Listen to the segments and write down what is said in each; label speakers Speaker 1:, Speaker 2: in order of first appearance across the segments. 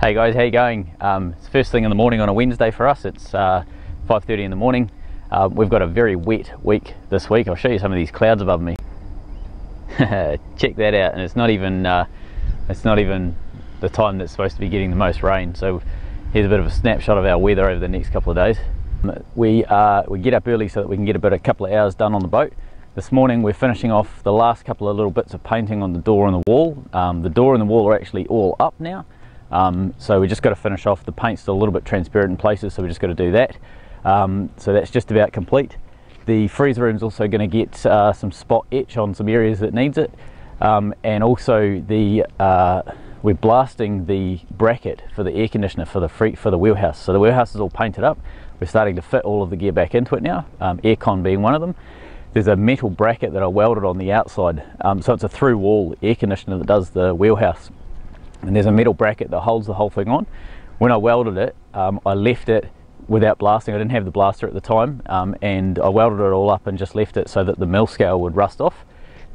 Speaker 1: Hey guys, how you going? It's first thing in the morning on a Wednesday for us. It's 5:30 in the morning. We've got a very wet week this week. I'll show you some of these clouds above me. Check that out, and it's not even the time that's supposed to be getting the most rain. So here's a bit of a snapshot of our weather over the next couple of days. We get up early so that we can get a couple of hours done on the boat. This morning we're finishing off the last couple of little bits of painting on the door and the wall. The door and the wall are actually all up now. So we just got to finish off. The paint's still a little bit transparent in places, so we just got to do that. So that's just about complete. The freeze room's also going to get some spot etch on some areas that needs it, and also we're blasting the bracket for the air conditioner for the wheelhouse. So the wheelhouse is all painted up. We're starting to fit all of the gear back into it now, aircon being one of them. There's a metal bracket that I welded on the outside, so it's a through wall air conditioner that does the wheelhouse. And there's a metal bracket that holds the whole thing on. When I welded it, I left it without blasting. I didn't have the blaster at the time, and I welded it all up and just left it so that the mill scale would rust off.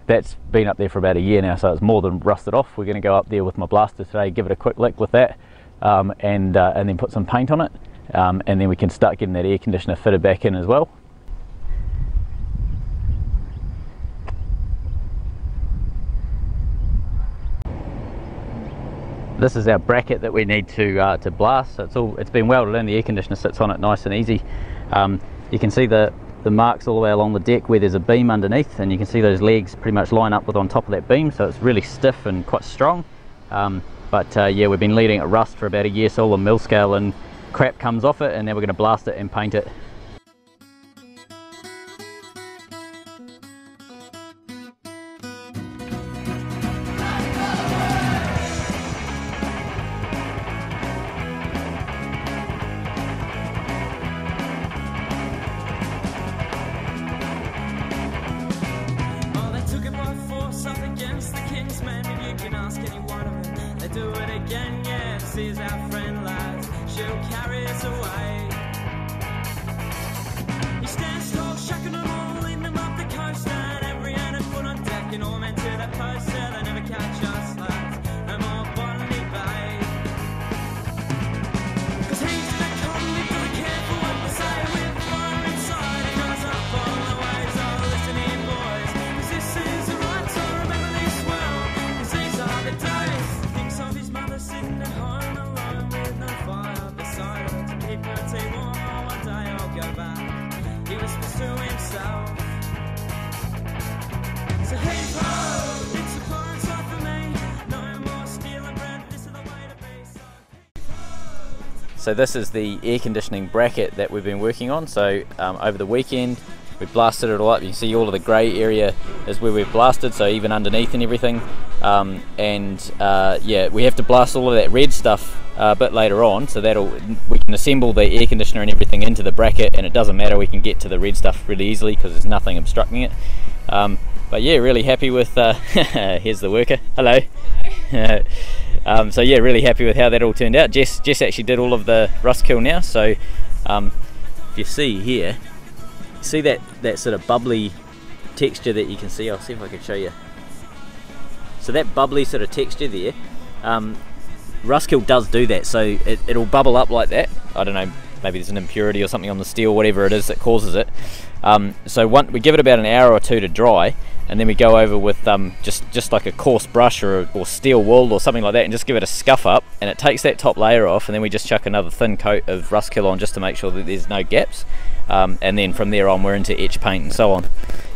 Speaker 1: That's been up there for about a year now, so it's more than rusted off. We're going to go up there with my blaster today, give it a quick lick with that, and then put some paint on it, and then we can start getting that air conditioner fitted back in as well. This is our bracket that we need to blast. So it's been welded in. The air conditioner sits on it nice and easy. You can see the marks all the way along the deck where there's a beam underneath, and you can see those legs pretty much line up with on top of that beam, so it's really stiff and quite strong. Yeah, we've been letting it rust for about a year, so all the mill scale and crap comes off it, and then we're going to blast it and paint it.
Speaker 2: Do it again, yeah, sees our friend lies, she'll carry us away. He stands tall, shucking them all, leading them up the coast, and every hand is put on deck, and all men to the post, yeah, they never catch us, lads, no more Bondi Bay. Cause he's the come, be really careful what we say, with fire inside, and eyes up on the waves, oh, listen in, boys, cause this is the right time, remember this well, cause these are the days. Sitting at home alone with no fire beside her to keep her tea warm. Oh, one day I'll go back, he whispers to himself. So heave ho, it's a fine sight for me. No more stealing bread, this is the way to be.
Speaker 1: So this is the air conditioning bracket that we've been working on. So over the weekend we blasted it all up. You can see all of the grey area is where we've blasted, so even underneath and everything. Yeah, we have to blast all of that red stuff a bit later on, so we can assemble the air conditioner and everything into the bracket, and it doesn't matter, we can get to the red stuff really easily because there's nothing obstructing it. But yeah, really happy with here's the worker, hello. So yeah, really happy with how that all turned out. Jess actually did all of the rust kill now, so if you see here, see that sort of bubbly texture that you can see. I'll see if I can show you. So that bubbly sort of texture there, rustkill does do that, so it'll bubble up like that. I don't know, maybe there's an impurity or something on the steel, whatever it is that causes it. So we give it about an hour or two to dry, and then we go over with just like a coarse brush or steel wool or something like that, and just give it a scuff up, and it takes that top layer off, and then we just chuck another thin coat of rustkill on just to make sure that there's no gaps, and then from there on we're into etch paint and so on.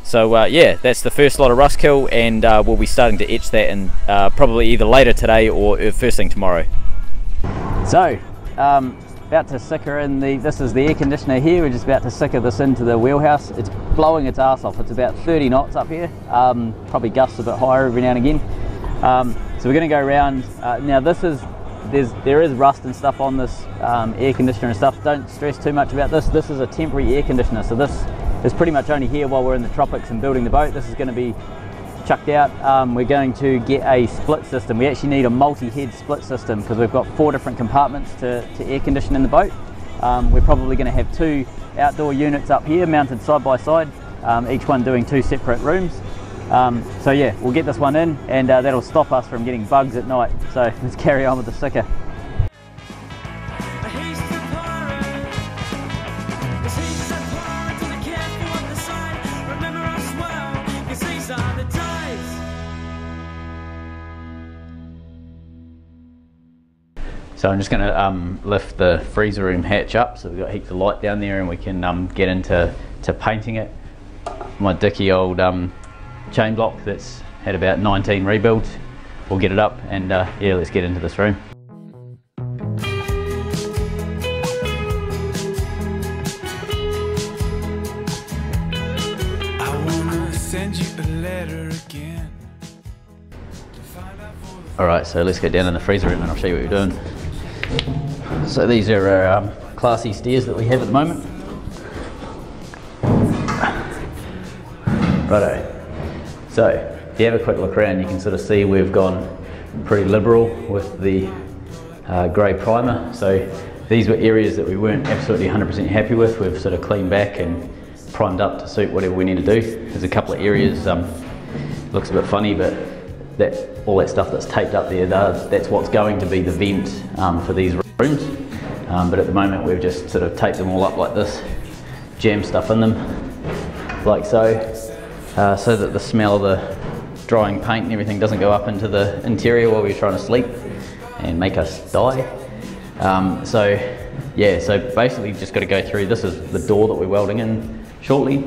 Speaker 1: So yeah, that's the first lot of rustkill, and we'll be starting to etch that in probably either later today or first thing tomorrow. So about to sicker in this is the air conditioner here. We're just about to sicker this into the wheelhouse. It's blowing its ass off. It's about 30 knots up here, probably gusts a bit higher every now and again. So we're going to go around. Now there is rust and stuff on this air conditioner and stuff. Don't stress too much about this. This is a temporary air conditioner, so this is pretty much only here while we're in the tropics and building the boat. This is going to be chucked out. We're going to get a split system. We actually need a multi-head split system because we've got 4 different compartments to air condition in the boat. We're probably going to have 2 outdoor units up here mounted side by side, each one doing 2 separate rooms. So yeah, we'll get this one in, and that'll stop us from getting bugs at night. So let's carry on with the sicker. So I'm just going to lift the freezer room hatch up, so we've got heaps of light down there, and we can get into painting it. My dicky old chain block that's had about 19 rebuilds, we'll get it up, and yeah, let's get into this room.
Speaker 2: I wanna send you a letter again.
Speaker 1: Alright, so let's get down in the freezer room and I'll show you what we're doing. So these are our classy stairs that we have at the moment. Righto. So if you have a quick look around, you can sort of see we've gone pretty liberal with the grey primer. So these were areas that we weren't absolutely 100% happy with. We've sort of cleaned back and primed up to suit whatever we need to do. There's a couple of areas looks a bit funny, but all that stuff that's taped up there, that's what's going to be the vent for these rooms. But at the moment we've just sort of taped them all up like this, jam stuff in them like so, so that the smell of the drying paint and everything doesn't go up into the interior while we're trying to sleep and make us die. So yeah, so basically just got to go through. This is the door that we're welding in shortly.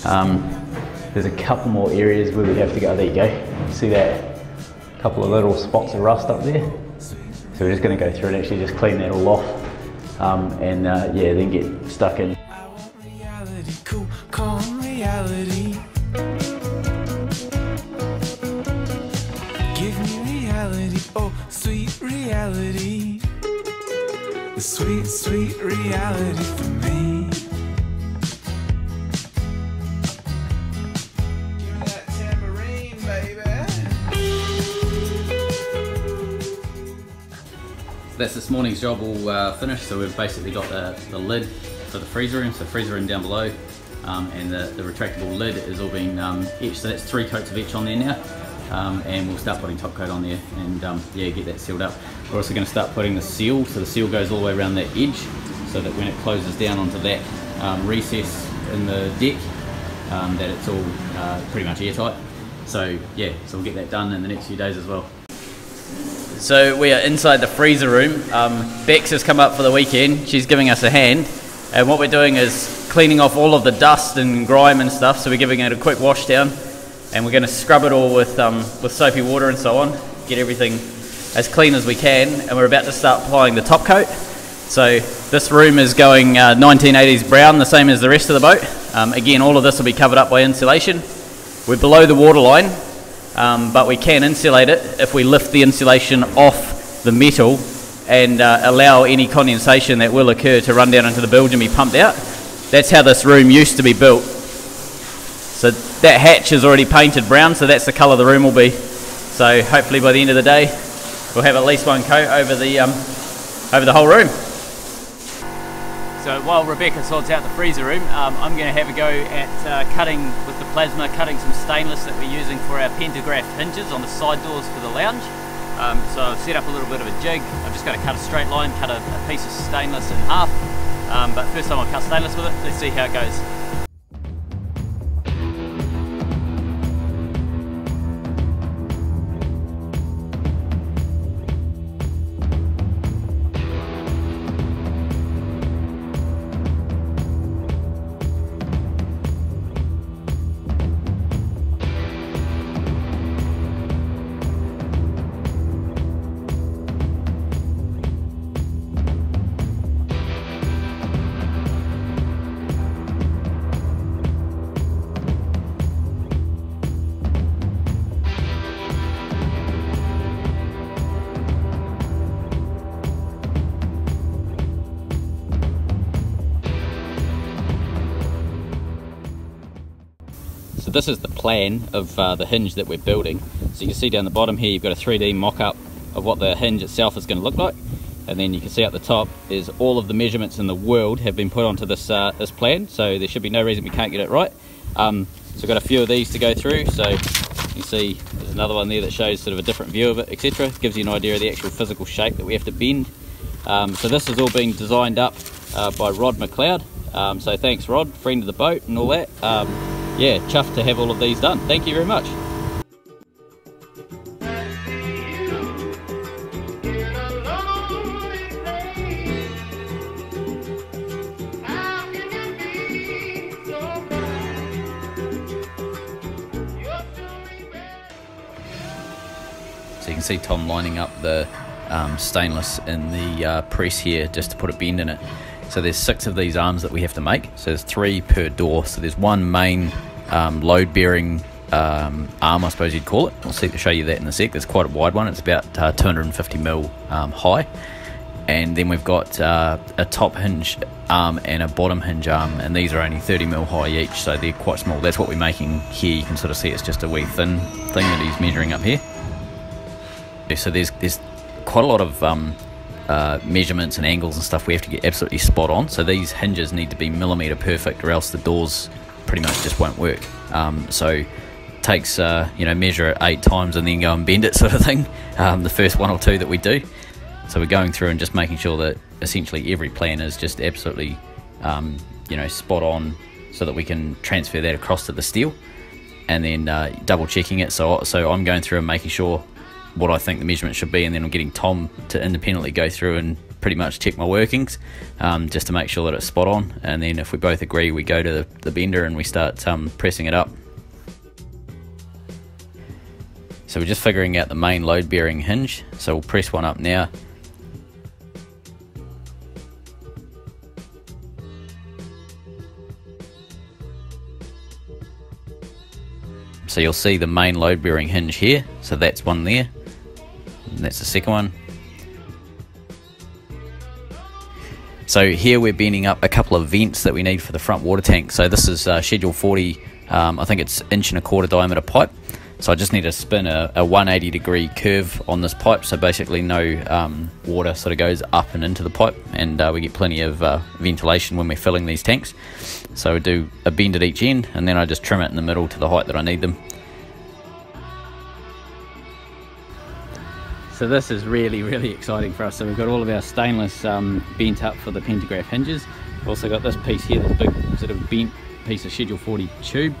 Speaker 1: There's a couple more areas where we have to go. There you go, see that? Couple of little spots of rust up there. So we're just going to go through and actually just clean that all off, and yeah, then get stuck in.
Speaker 2: I want reality, cool, calm reality. Give me reality, oh, sweet reality. The sweet, sweet reality for me. Give me that tambourine, baby.
Speaker 1: That's this morning's job all finished. So we've basically got the lid for the freezer room, so freezer room down below, and the retractable lid is all been etched, so that's 3 coats of etch on there now, and we'll start putting top coat on there and yeah, get that sealed up. We're also going to start putting the seal, so the seal goes all the way around that edge, so that when it closes down onto that recess in the deck, that it's all pretty much airtight. So yeah, so we'll get that done in the next few days as well. So we are inside the freezer room. Bex has come up for the weekend. She's giving us a hand, and what we're doing is cleaning off all of the dust and grime and stuff. So we're giving it a quick wash down, and we're going to scrub it all with soapy water and so on, get everything as clean as we can. And we're about to start applying the top coat. So this room is going 1980s brown, the same as the rest of the boat. Again, all of this will be covered up by insulation. We're below the waterline, but we can insulate it if we lift the insulation off the metal and allow any condensation that will occur to run down into the bilge and be pumped out. That's how this room used to be built. So that hatch is already painted brown, so that's the colour the room will be. So hopefully by the end of the day we'll have at least one coat over the whole room. So while Rebecca sorts out the freezer room, I'm going to have a go at cutting with the plasma, cutting some stainless that we're using for our pantograph hinges on the side doors for the lounge. So I've set up a little bit of a jig. I've just got to cut a straight line, cut a piece of stainless in half. But first time I'll cut stainless with it. Let's see how it goes. So this is the plan of the hinge that we're building. So you can see down the bottom here, you've got a 3D mock-up of what the hinge itself is going to look like. And then you can see at the top is all of the measurements in the world have been put onto this this plan. So there should be no reason we can't get it right. So we've got a few of these to go through. So you can see there's another one there that shows sort of a different view of it, etc. Gives you an idea of the actual physical shape that we have to bend. So this is all being designed up by Rod McLeod. So thanks Rod, friend of the boat and all that. Yeah, chuffed to have all of these done. Thank you very much. see Tom lining up the stainless in the press here just to put a bend in it. So there's 6 of these arms that we have to make, so there's 3 per door. So there's one main load bearing arm, I suppose you'd call it. I'll show you that in a sec. It's quite a wide one, it's about 250mm high. And then we've got a top hinge arm and a bottom hinge arm, and these are only 30mm high each, so they're quite small. That's what we're making here. You can sort of see it's just a wee thin thing that he's measuring up here. So there's quite a lot of measurements and angles and stuff we have to get absolutely spot on. So these hinges need to be millimetre perfect, or else the doors pretty much just won't work. So takes measure it 8 times and then go and bend it, sort of thing, the first 1 or 2 that we do. So we're going through and just making sure that essentially every plan is just absolutely spot on, so that we can transfer that across to the steel, and then double checking it. So I'm going through and making sure what I think the measurement should be, and then I'm getting Tom to independently go through and pretty much check my workings, just to make sure that it's spot on. And then if we both agree, we go to the bender and we start pressing it up. So we're just figuring out the main load bearing hinge, so we'll press one up now. So you'll see the main load bearing hinge here, so that's one there, and that's the second one. So here we're bending up a couple of vents that we need for the front water tank. So this is schedule 40, I think it's 1.25 inch diameter pipe. So I just need to spin a 180 degree curve on this pipe, so basically no water sort of goes up and into the pipe, and we get plenty of ventilation when we're filling these tanks. So we do a bend at each end, and then I just trim it in the middle to the height that I need them. So this is really exciting for us. So we've got all of our stainless bent up for the pantograph hinges. We've also got this piece here, this big sort of bent piece of schedule 40 tube.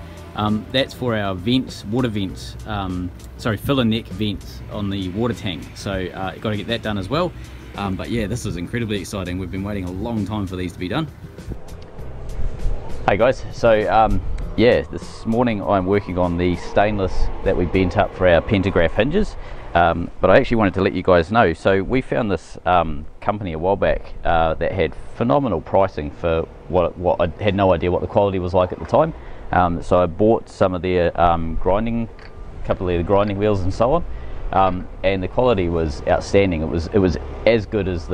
Speaker 1: That's for our vents, water vents, filler neck vents on the water tank. So got to get that done as well. But yeah, this is incredibly exciting. We've been waiting a long time for these to be done. Hey guys, so yeah, this morning I'm working on the stainless that we bent up for our pantograph hinges. But I actually wanted to let you guys know, so we found this company a while back that had phenomenal pricing for what I had no idea what the quality was like at the time. So I bought some of their grinding, couple of the grinding wheels and so on, and the quality was outstanding. It was as good as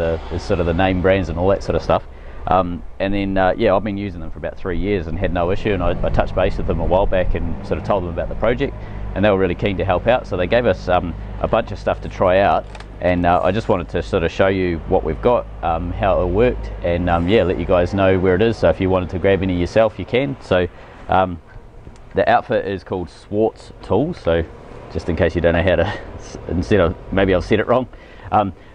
Speaker 1: sort of the name brands and all that sort of stuff. And then yeah, I've been using them for about 3 years and had no issue, and I touched base with them a while back and sort of told them about the project, and they were really keen to help out. So they gave us a bunch of stuff to try out, and I just wanted to sort of show you what we've got, how it worked, and yeah, let you guys know where it is. So if you wanted to grab any yourself, you can. So the outfit is called Swartz Tools, so just in case you don't know how to, instead of, maybe I've said it wrong.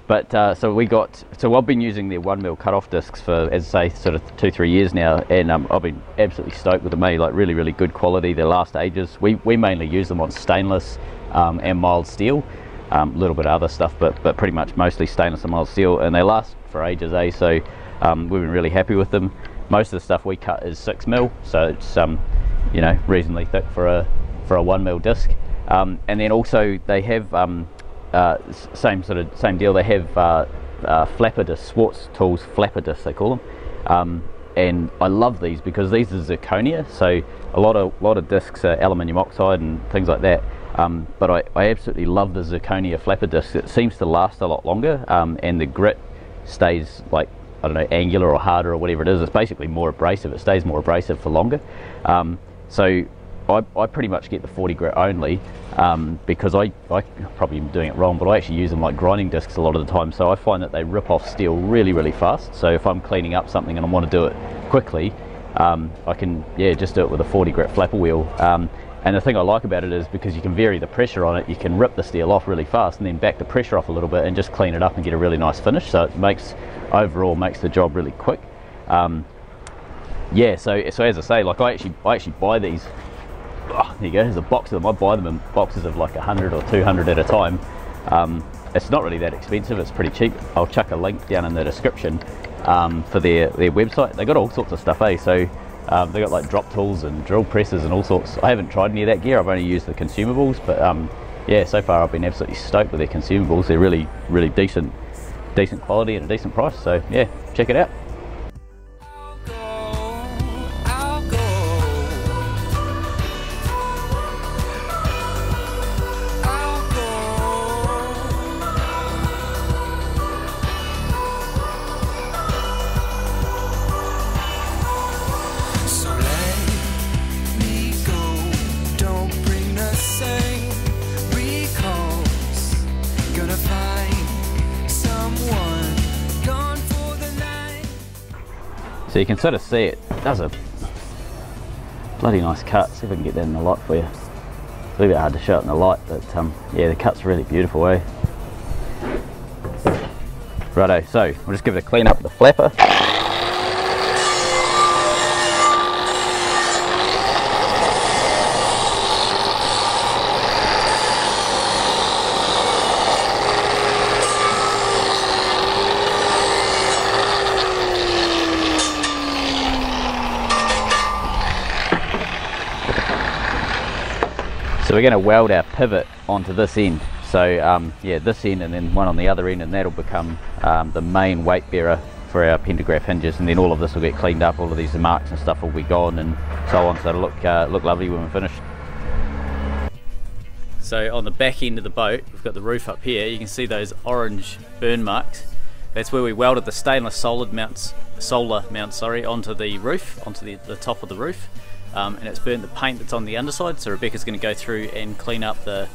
Speaker 1: So I've been using their 1mm cut-off discs for, as I say, sort of 2-3 years now, and I've been absolutely stoked with them. Like really good quality. They last ages. We mainly use them on stainless and mild steel, a little bit of other stuff, but pretty much mostly stainless and mild steel, and they last for ages, so we've been really happy with them. Most of the stuff we cut is 6mm, so it's you know, reasonably thick for a 1mm disc. And then also they have same deal. They have flapper discs, Swartz Tools flapper discs they call them, and I love these because these are zirconia. So a lot of discs are aluminium oxide and things like that. But I absolutely love the zirconia flapper disc. It seems to last a lot longer, and the grit stays, like, I don't know, angular or harder or whatever it is. It's basically more abrasive. It stays more abrasive for longer. So I pretty much get the 40 grit only, because I probably am doing it wrong, but I actually use them like grinding discs a lot of the time. So I find that they rip off steel really fast. So if I'm cleaning up something and I want to do it quickly, I can just do it with a 40 grit flapper wheel. And the thing I like about it is because you can vary the pressure on it, you can rip the steel off really fast and then back the pressure off a little bit and just clean it up and get a really nice finish. So it overall makes the job really quick. Yeah, so as I say, like I actually buy these. Oh, there you go, there's a box of them. I buy them in boxes of like 100 or 200 at a time. It's not really that expensive, it's pretty cheap. I'll chuck a link down in the description for their website. They got all sorts of stuff, so they got like drop tools and drill presses and all sorts. I haven't tried any of that gear, I've only used the consumables, but yeah, so far I've been absolutely stoked with their consumables. They're really decent quality at a decent price, so yeah, check it out.
Speaker 2: I'll go. So let me go. Don't bring the same recalls. Gonna find someone gone for the night.
Speaker 1: So you can sort of see it does a bloody nice cut. See if I can get that in the light for you. It's a little bit hard to show it in the light, but yeah, the cut's really beautiful, eh? Righto, so we'll just give it a clean up with the flapper. So we're going to weld our pivot onto this end. So yeah, this end and then one on the other end, and that'll become the main weight bearer for our pantograph hinges, and then all of this will get cleaned up, all of these marks and stuff will be gone and so on, so it'll look lovely when we're finished. So on the back end of the boat, we've got the roof up here. You can see those orange burn marks. That's where we welded the stainless solar mounts onto the roof, onto the top of the roof. And it's burnt the paint that's on the underside, so Rebecca's going to go through and clean up the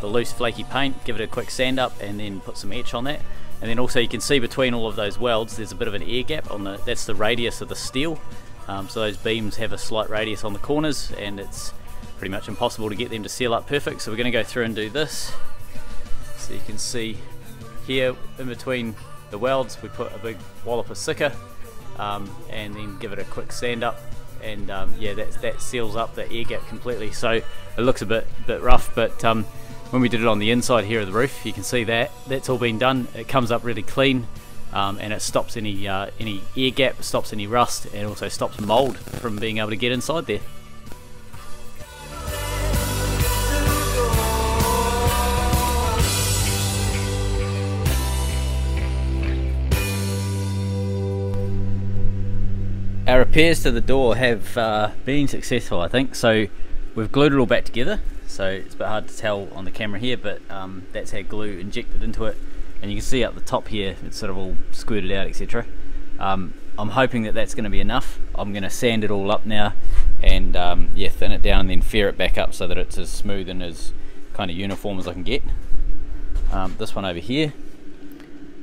Speaker 1: loose flaky paint, give it a quick sand up, and then put some etch on that. And then also you can see between all of those welds there's a bit of an air gap on that's the radius of the steel. So those beams have a slight radius on the corners, and it's pretty much impossible to get them to seal up perfect. So we're going to go through and do this. So you can see here in between the welds we put a big wallop of sicca, and then give it a quick sand up. And yeah, that seals up the air gap completely, so it looks a bit rough, but when we did it on the inside here of the roof, you can see that's all been done. It comes up really clean, and it stops any air gap, stops any rust, and also stops mold from being able to get inside there. Our repairs to the door have been successful, I think. So we've glued it all back together, so it's a bit hard to tell on the camera here, but that's had glue injected into it, and you can see up the top here it's sort of all squirted out, etc. I'm hoping that that's going to be enough. I'm going to sand it all up now and yeah, thin it down and then fair it back up so that it's as smooth and as kind of uniform as I can get. This one over here,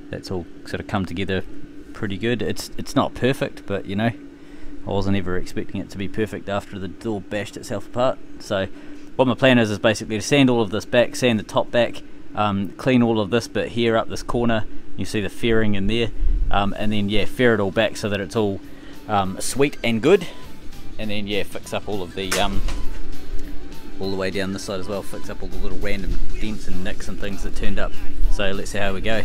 Speaker 1: that's all sort of come together pretty good. It's not perfect, but you know, I wasn't ever expecting it to be perfect after the door bashed itself apart. So what my plan is basically to sand all of this back, sand the top back, clean all of this bit here up this corner, you see the fairing in there, and then yeah, fair it all back so that it's all sweet and good, and then yeah, fix up all of the all the way down this side as well, fix up all the little random dents and nicks and things that turned up. So let's see how we go.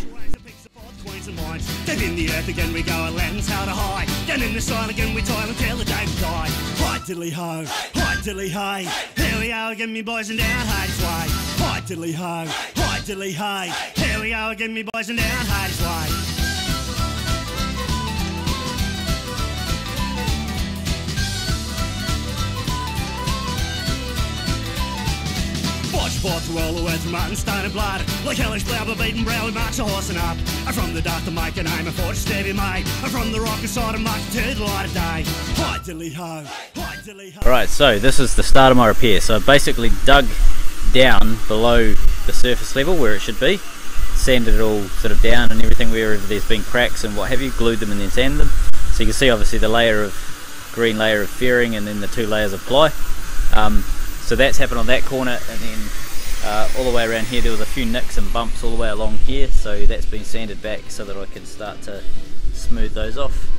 Speaker 3: Then in the earth again we go, our lands how to hide. Then in the soil again we toil until the day we die. Hi diddly ho, hi diddly hey. Here we go again, me boys, and down Hades way. Hi diddly ho, hi diddly hey. Here we go again, me boys, and down Hades way. Watch forth through all the words from Martin, Stone and blood. Like hellish blood, but beaten brow, we march a horsing up. I'm from the dark to make an aim, a forge steady mate. I'm from the rock inside and march to the light of day. Hi diddly ho, hi diddly ho.
Speaker 1: Alright, so this is the start of my repair. So I've basically dug down below the surface level where it should be, sanded it all sort of down and everything wherever there's been cracks and what have you, glued them and then sanded them. So you can see obviously the green layer of fairing and then the 2 layers of ply. So that's happened on that corner, and then all the way around here there was a few nicks and bumps all the way along here, so that's been sanded back so that I can start to smooth those off.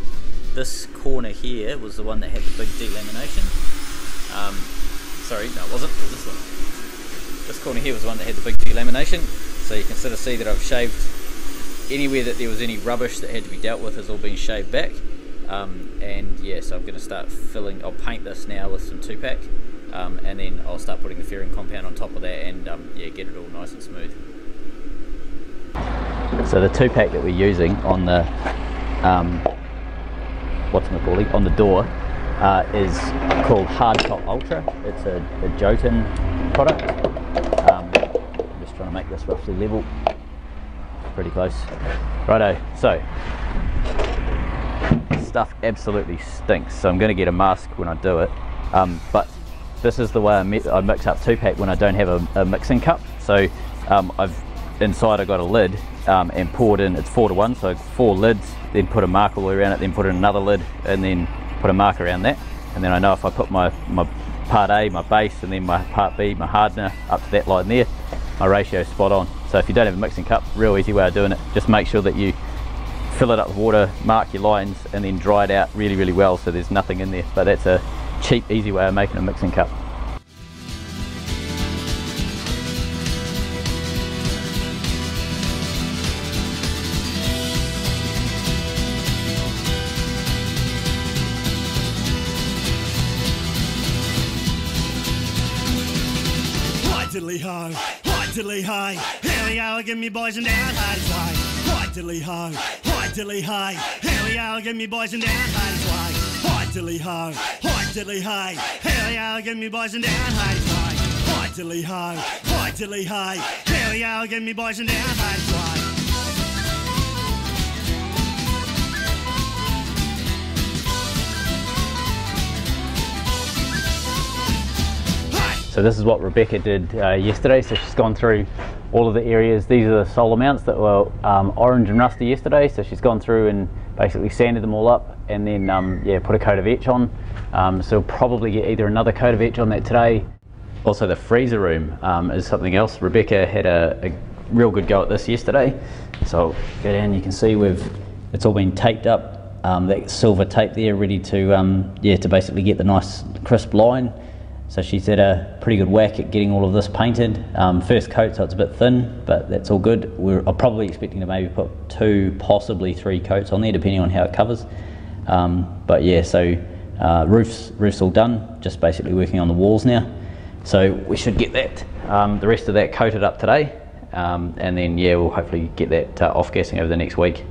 Speaker 1: This corner here was the one that had the big delamination. Sorry, no it wasn't, it was this one. This corner here was the one that had the big delamination, so you can sort of see that I've shaved anywhere that there was any rubbish that had to be dealt with has all been shaved back. And yeah, so I'm going to start filling, I'll paint this now with some 2-pack. and then I'll start putting the fairing compound on top of that, and yeah, get it all nice and smooth. So the 2-pack that we're using on the on the door is called Hardtop Ultra. It's a Jotun product. I'm just trying to make this roughly level. Pretty close. Righto, so stuff absolutely stinks, so I'm going to get a mask when I do it, but this is the way I mix up 2-pack when I don't have a mixing cup. So inside I got a lid and poured in, it's 4:1, so 4 lids, then put a mark all the way around it, then put in another lid, and then put a mark around that, and then I know if I put my part A, my base, and then my part B, my hardener, up to that line there, my ratio is spot on. So if you don't have a mixing cup, real easy way of doing it, just make sure that you fill it up with water, mark your lines, and then dry it out really, really well so there's nothing in there. But that's a cheap, easy way of making a mixing cup.
Speaker 3: Diddly ho, hi diddly hi, here we go again, me boys and down Hardy's way. Hi diddly ho, hi diddly hi, here we go again, me boys and down Hardy's way. Hi diddly ho, hi diddly hi, here we go again, me boys and down Hardy's way. Hi diddly ho, hi diddly hi, here we go again, me boys and down Hardy's way.
Speaker 1: So this is what Rebecca did yesterday. So she's gone through all of the areas. These are the solar mounts that were orange and rusty yesterday. So she's gone through and basically sanded them all up, and then yeah, put a coat of etch on. So we'll probably get either another coat of etch on that today. Also the freezer room is something else. Rebecca had a real good go at this yesterday. So go down, you can see it's all been taped up. That silver tape there, ready to yeah, to basically get the nice crisp line. So she's had a pretty good whack at getting all of this painted. First coat, so it's a bit thin, but that's all good. I'm probably expecting to maybe put 2, possibly 3 coats on there, depending on how it covers. But yeah, so roof's all done, just basically working on the walls now. So we should get that, the rest of that coated up today, and then yeah, we'll hopefully get that off-gassing over the next week.